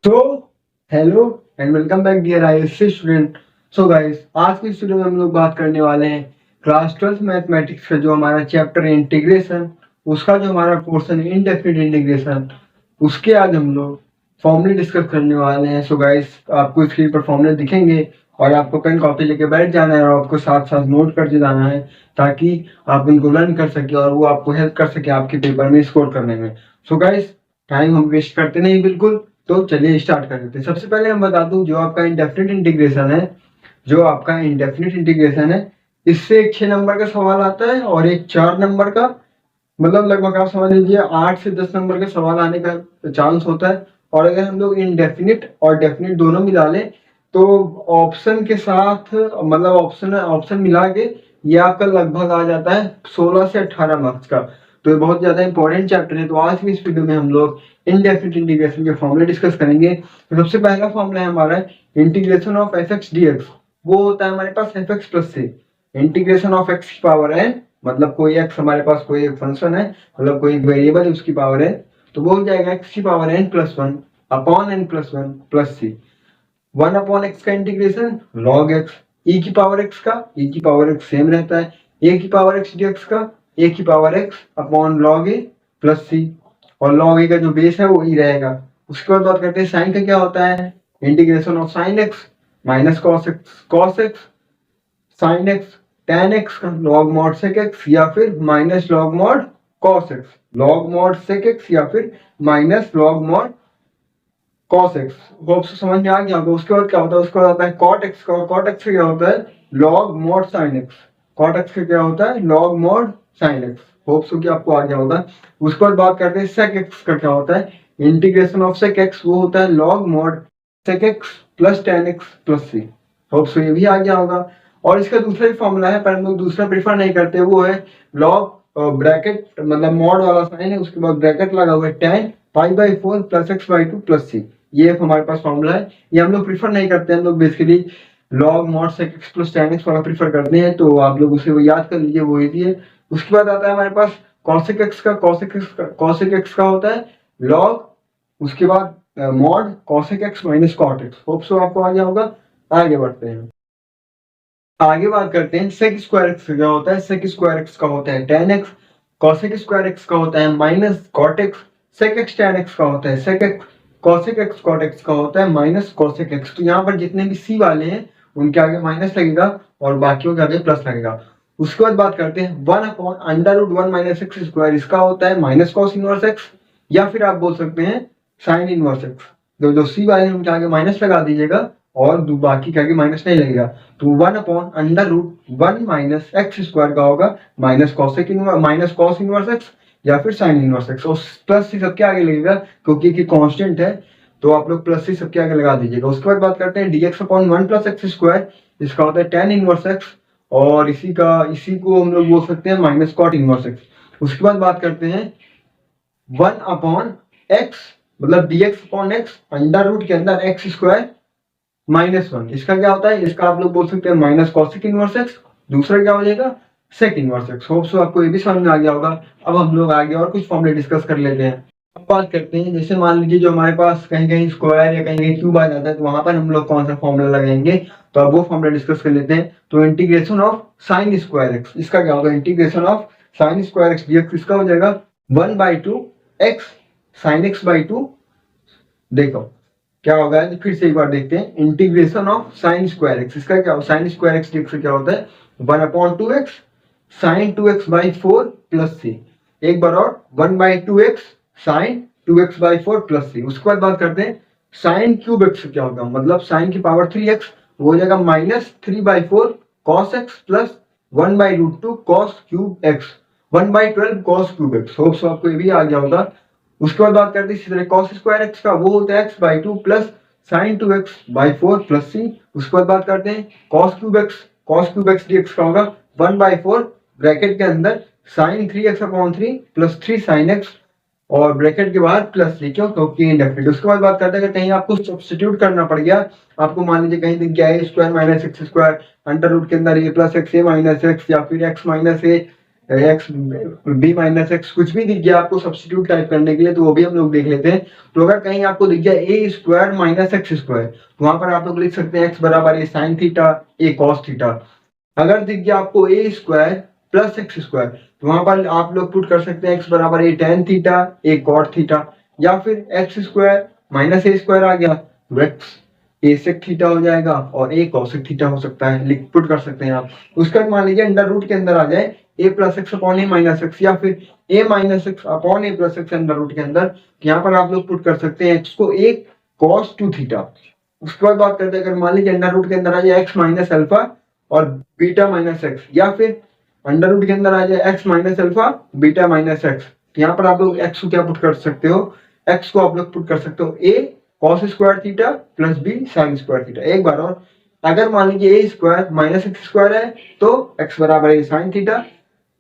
तो hello and welcome back dear ISC student. So guys, आज की इस वीडियो में हम लोग बात करने वाले हैं क्लास 12 मैथमेटिक्स का जो हमारा चैप्टर है इंटीग्रेशन, उसका जो हमारा पोर्शन है इंडेफिनिट इंटीग्रेशन, उसके आज हम लोग फॉर्मूले डिस्कस करने वाले हैं। सो गाइस, आपको स्क्रीन पर फॉर्मूले दिखेंगे और आपको पेन कॉपी लेके बैठ जाना है और आपको साथ साथ नोट करते जाना है ताकि आप उनको लर्न कर सके और वो आपको हेल्प कर सके आपके पेपर में स्कोर करने में। सो गाइस, टाइम हम वेस्ट करते नहीं बिल्कुल, तो चलिए स्टार्ट कर देते हैं। सबसे पहले हम बता दूं, जो आपका इंडेफिनिट इंटीग्रेशन है, इससे एक 6 नंबर का सवाल आता है और एक 4 नंबर का, मतलब लगभग आप समझ लीजिए 8 से 10 नंबर का सवाल आने का चांस होता है। और अगर हम लोग इंडेफिनिट और डेफिनिट दोनों मिला लें तो ऑप्शन के साथ, मतलब ऑप्शन मिला के ये आपका लगभग आ जाता है 16 से 18 मार्क्स का। तो ये बहुत ज्यादा इंपॉर्टेंट चैप्टर है। तो आज की इस वीडियो में हम लोग इनडेफिनिट इंटीग्रेशन के फॉर्मूले डिस्कस करेंगे। तो सबसे पहला फॉर्मूला है हमारा integration of F x D x. वो होता है हमारे पास एफ एक्स प्लस से इंटीग्रेशन ऑफ एक्स की पावर है, मतलब कोई एक्स हमारे पास कोई एक फंक्शन है, मतलब कोई वेरिएबल है, उसकी पावर है, तो वो हो जाएगा एक्स की power n plus one upon n plus one plus c. 1/x का इंटीग्रेशन log x, e की पावर x का e की पावर x सेम रहता है, a की पावर x dx का a की power x upon log a plus c, और log a का जो बेस है वो e रहेगा। उसके बाद बात करते हैं साइन का क्या होता है, integration of sine x minus cos x sine x tan x का log mod sec x या फिर minus log mod cos x, log mod sec x या फिर minus log mod cos x। Hope से समझ में आ गया होगा। उसके बाद क्या होता है, उसके बाद आता है cot x का, और cot x का क्या होता है log mod sin x, cot x का क्या होता है log mod sin x। Hope so कि आपको आ गया होगा। उसके बाद बात करते हैं sec x का क्या होता है, इंटीग्रेशन ऑफ sec x वो होता है log mod sec x plus tan x plus c। Hope so ये भी आ गया होगा। और इसका दूसरा ही फॉर्मूला है, पर हम लोग दूसरा प्रीफर नहीं करते, वो है log ब्रैकेट, मतलब मॉड वाला साइन है, उसके बाद ब्रैकेट लगा हुआ है tan π/4 plus x by 2 plus c। ये हमारे पास फॉर्मूला है, ये हम लोग प्रीफर नहीं करते हैं। हम लोग basically log mod sec x plus tan x वाला प्रीफर करते हैं, तो आप लोग उसे वो याद कर लीजिए, वो इजी है। उसके बाद आता है हमारे पास cosec x का, cosec x का होता है log, उसके बाद mod cosec x minus cot x। Hope so आपको आ गया होगा। आगे बढ़ते हैं, आगे बात करते हैं sec स्क्वायर x का क्या होता है, sec स्क्वायर x का होता है tan x, cosec square x का होता है minus cot x, sec x tan x का होता है sec x, cosec x cot x का होता है माइनस cosec x। तो यहाँ पर जितने भी c वाले हैं उनके आगे माइनस लगेगा और बाकियों के आगे प्लस लगेगा। उसके बाद बात करते हैं 1/√1 माइनस एक्स स्क्वायर, इसका होता है माइनस कॉस इनवर्स एक्स, या फिर आप बोल सकते हैं साइन इनवर्स एक्स। जो सी वाले हैं उनके आगे माइनस लगा दीजिएगा और बाकी के आगे माइनस नहीं लगेगा। तो 1/√1 माइनस एक्स स्क्वायर का होगा माइनस कॉस इनवर्स एक्स या फिर साइन इनवर्स एक्स, और प्लस सी सबके आगे लगेगा क्योंकि ये कांस्टेंट है, तो आप लोग प्लस सी सबके आगे लगा दीजिएगा। उसके बाद बात करते हैं dx/1 प्लस एक्स स्क्वायर, इसका होता है tan इनवर्स एक्स, और इसी को हम लोग बोल सकते हैं माइनस कॉट इनवर्स एक्स। उसके बाद बात करते हैं 1/x, मतलब dx/x अंडर रूट के अंदर एक्स स्क्वायर माइनस 1, इसका क्या होता है, इसका आप लोग बोल सकते हैं माइनस कॉसिक इनवर्स एक्स, दूसरा क्या हो जाएगा sec inverse x. Hope so आपको ये भी समझ में आ गया होगा। अब हम लोग आगे और कुछ फॉर्मूले डिस्कस कर लेते हैं। अब बात करते हैं, जैसे मान लीजिए जो हमारे पास कहीं कहीं स्क्वायर या कहीं कहीं क्यूब आ जाता है, तो वहां पर हम लोग कौन सा फॉर्मूला लगाएंगे, तो अब वो फॉर्मूला डिस्कस कर लेते हैं। तो integration of sine square x, इसका क्या होगा, integration of sine square x dx, इसका हो जाएगा 1/2 एक्स साइन एक्स बाई 2। देखो क्या होगा, तो फिर से एक बार देखते हैं, integration of sine square x, इसका क्या, साइन स्क्वायर एक्स डीएक्स क्या होता है 1/2x sign 2x by 4 plus सी। एक बार और 1/2x sign 2x by 4 plus c. उसके बाद बात करते हैं साइन क्यूब एक्स क्या होगा, मतलब साइन की पावर 3x, वो हो जाएगा minus 3/4 cos x plus 1/√2 cos cube x, 1/12 cos cube x. Hope so आपको ये भी आ गया होगा। उसके बाद बात करते हैं इसी तरह कॉस स्क्वायर एक्स का, वो होता है x/2 plus sine 2x by 4 plus c. उसके बाद बात करते हैं कॉस क्यूब एक्स डीएक्स का होगा 1/4 ब्रैकेट के अंदर sine 3x/3 plus 3 sine x, और ब्रैकेट के बाहर प्लस सी, क्यों, क्योंकि इंडेफिनिट। उसके बाद बात करते हैं कहीं आपको सब्स्टिट्यूट करना पड़ गया, आपको मान लीजिए कहीं दिख गया a square minus x square under root के अंदर a plus x, a minus x, या फिर x minus a x b minus x कुछ भी दिख गया आपको सब्स्टिट्यूट टाइप करने के लिए तो वो भी हम लोग देख लेते हैं। तो अगर कहीं आपको दिख गया ए स्क्वायर माइनस एक्स स्क्वायर तो वहां पर आप लोग लिख सकते हैं एक्स बराबर a sin theta a cos theta. अगर दिख गया आपको ए स्क्वायर प्लस एक्स स्क्वायर तो वहां पर आप लोग पुट कर सकते हैं एक्स बराबर a tan theta a cot theta, या फिर x square minus a square आ गया तो एक्स ए सेक थीटा हो जाएगा और ए कॉसेक थीटा हो सकता है, लिख पुट कर सकते हैं आप। उसका मान लीजिए अंडर रूट के अंदर आ जाए ए plus x upon a minus x, या फिर ए माइनस एक्स अपॉन ए प्लस एक्स अंडर रूट के अंदर, यहाँ पर आप लोग पुट कर सकते हैं एक्स को ए कॉस टू थीटा। उसके बाद बात करते हैं अगर मान लीजिए अंडर रूट के अंदर आ जाए एक्स माइनस अल्फा और बीटा माइनस एक्स, या फिर अंडर रूट के अंदर आ जाए x minus alpha beta minus x, यहाँ पर आप लोग एक्स को क्या पुट कर सकते हो, एक्स को आप लोग पुट कर सकते हो a cos square theta plus b sin square theta. एक बार और, अगर मान लीजिए a square minus x square है तो एक्स बराबर a sin theta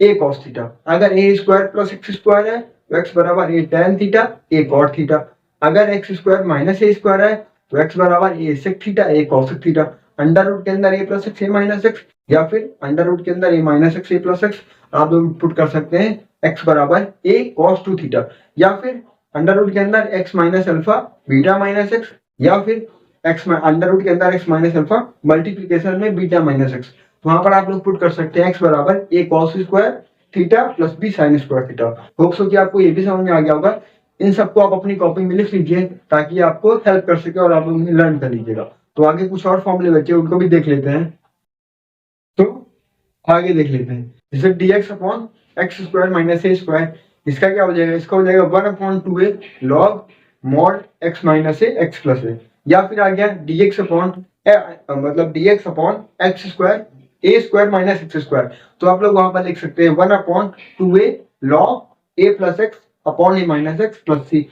a cos theta. अगर a square plus x square है तो एक्स बराबर a tan theta a cot theta. अगर x square minus a square है तो एक्स बराबर a sec theta a cosec theta. Under root के अंदर ए प्लस एक्स ए माइनस एक्स, या फिर अंडर रूट के अंदर ए माइनस एक्स ए प्लस एक्स, आप लोग पुट कर सकते हैं एक्स बराबर ए कॉस टू थीटा, या फिर अंडर रूट के अंदर x minus alpha beta minus x, या फिर एक्स अंडर रूट के अंदर एक्स माइनस अल्फा मल्टीप्लीकेशन में बीटा माइनस एक्स, तो वहां पर आप लोग पुट कर सकते हैं एक्स बराबर a cos square theta plus b sin square theta. Hope so कि आपको ये भी समझ में आ गया होगा। इन सबको आप अपनी कॉपी में लिख लीजिए ताकि आपको हेल्प कर सके और आप लोग लर्न कर लीजिएगा। तो आगे कुछ और फॉर्मूले बचे उनको भी देख लेते हैं। तो आगे देख लेते हैं, जैसे dx upon x square minus a square, इसका क्या हो जाएगा, इसका हो जाएगा 1/2a log mod x minus a x plus a, या फिर आ गया dx अपॉन मतलब dx upon x square a square minus x square, तो आप लोग वहां पर लिख सकते हैं 1/2a log a plus x upon a minus x plus c.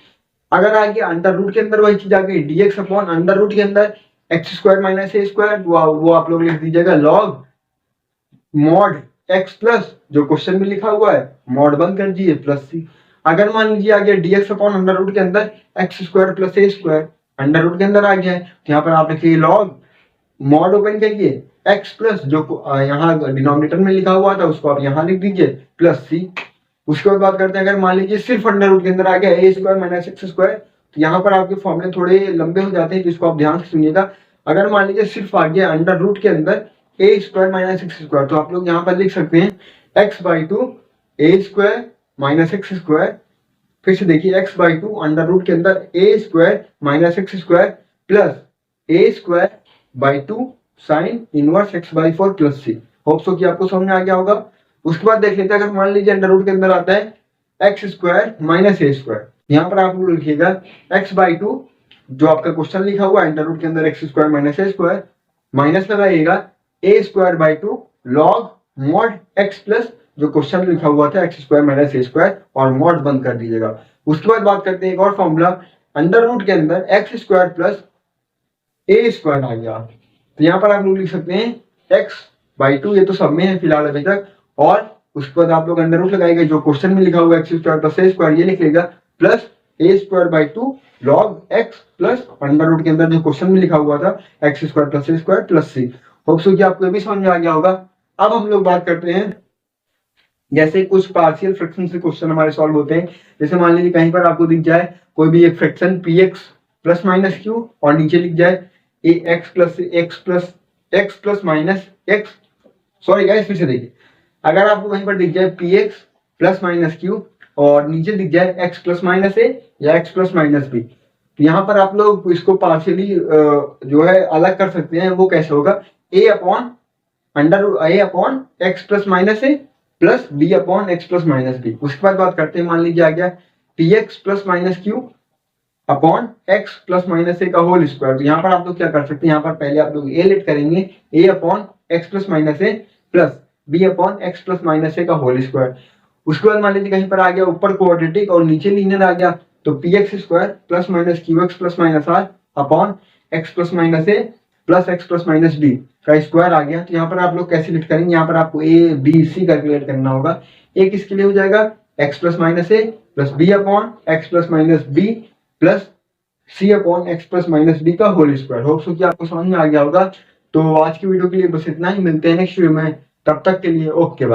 अगर आ गया अंडर रूट के अंदर वही चीज आ गई dx अपॉन अंडर रूट के अंदर x square minus a square, वो आप लोग लिख दीजिएगा लॉग मॉड एक्स प्लस जो क्वेश्चन में लिखा हुआ है मॉड बंद कर दीजिए प्लस सी। अगर मान लीजिए आ गया dx अपॉन अंडर रूट के अंदर x square plus a square, under root के अंदर आ गया है तो यहाँ पर आप लिखिए लॉग मॉड ओपन करिए एक्स प्लस जो यहाँ डिनोमिनेटर में लिखा हुआ था उसको आप यहाँ लिख दीजिए प्लस सी। उसके बाद बात करते हैं अगर मान लीजिए सिर्फ अंडर रूट के अंदर आ गया ए स्क्वायर माइनस एक्स स्क्वायर, तो यहाँ पर आपके फॉर्मूले थोड़े लंबे हो जाते हैं जिसको आप ध्यान से सुनिएगा। अगर मान लीजिए सिर्फ आ गया अंडर रूट के अंदर a square minus x square, तो आप लोग यहाँ पर लिख सकते हैं x by two a square minus x square, फिर से देखिए x by two under root के अंदर a square minus x square plus a square by two sine inverse x by four plus c. Hope so कि आपको समझ में आ गया होगा। उसके बाद देख लेते हैं अगर मान लीजिए अंडर रूट के अंदर आता है x square minus a square, यहाँ पर आप लोग लिखिएगा एक्स बाई टू जो आपका क्वेश्चन लिखा हुआ है अंडर रूट के अंदर x square minus a square, minus लगाइएगा a square by two log mod x plus जो क्वेश्चन लिखा हुआ था x square minus a square और मॉड बंद कर दीजिएगा। उसके बाद बात करते हैं एक और फॉर्मूला, अंडर रूट के अंदर x square plus a square आ गया, तो यहाँ पर आप लोग लिख सकते हैं एक्स बाई टू, ये तो सब में है फिलहाल अभी तक, और उसके बाद आप लोग अंडर रूट लगाएंगे जो क्वेश्चन में लिखा हुआ x square plus a square ये लिख लेगा plus a square by two log x plus under root के अंदर जो क्वेश्चन में लिखा हुआ था x square plus a square plus c. Hope so कि आपको ये भी समझ में आ गया होगा। अब हम लोग बात करते हैं जैसे कुछ पार्शियल फ्रैक्शन से क्वेश्चन हमारे सॉल्व होते हैं। जैसे मान लीजिए कहीं पर आपको दिख जाए कोई भी एक fraction p x plus minus q और नीचे लिख जाए a x plus minus x, sorry guys फिर से देखिए, अगर आपको कहीं पर दिख जाए p x plus minus q और नीचे दिख जाए एक्स प्लस माइनस ए या एक्स प्लस माइनस बी, तो यहाँ पर आप लोग इसको पार्शियली जो है अलग कर सकते हैं। वो कैसे होगा, a upon x plus minus a plus b upon x plus minus b. उसके बाद बात करते हैं मान लीजिए आ गया p x plus minus q upon x plus minus a का होल स्क्वायर, तो यहाँ पर आप लोग क्या कर सकते हैं, यहाँ पर पहले आप लोग ए लेट करेंगे a upon x plus minus a plus b upon x plus minus a का होल स्क्वायर। उसके बाद मान लीजिए कहीं पर आ गया ऊपर क्वाड्रेटिक और नीचे लीनियर आ गया, तो p x square plus minus q x plus minus r upon x plus minus a plus x plus minus b का स्क्वायर आ गया। तो यहाँ पर आप लोग कैसे लिख करेंगे, यहाँ पर आपको ए बी सी कैलकुलेट करना होगा। ए किसके लिए हो जाएगा x plus minus a plus b upon x plus minus b plus c upon x plus minus b का होल स्क्वायर। होप सो कि आपको समझ में आ गया होगा। तो आज की वीडियो के लिए बस इतना ही, मिलते हैं नेक्स्ट वीडियो में, तब तक के लिए ओके बाय।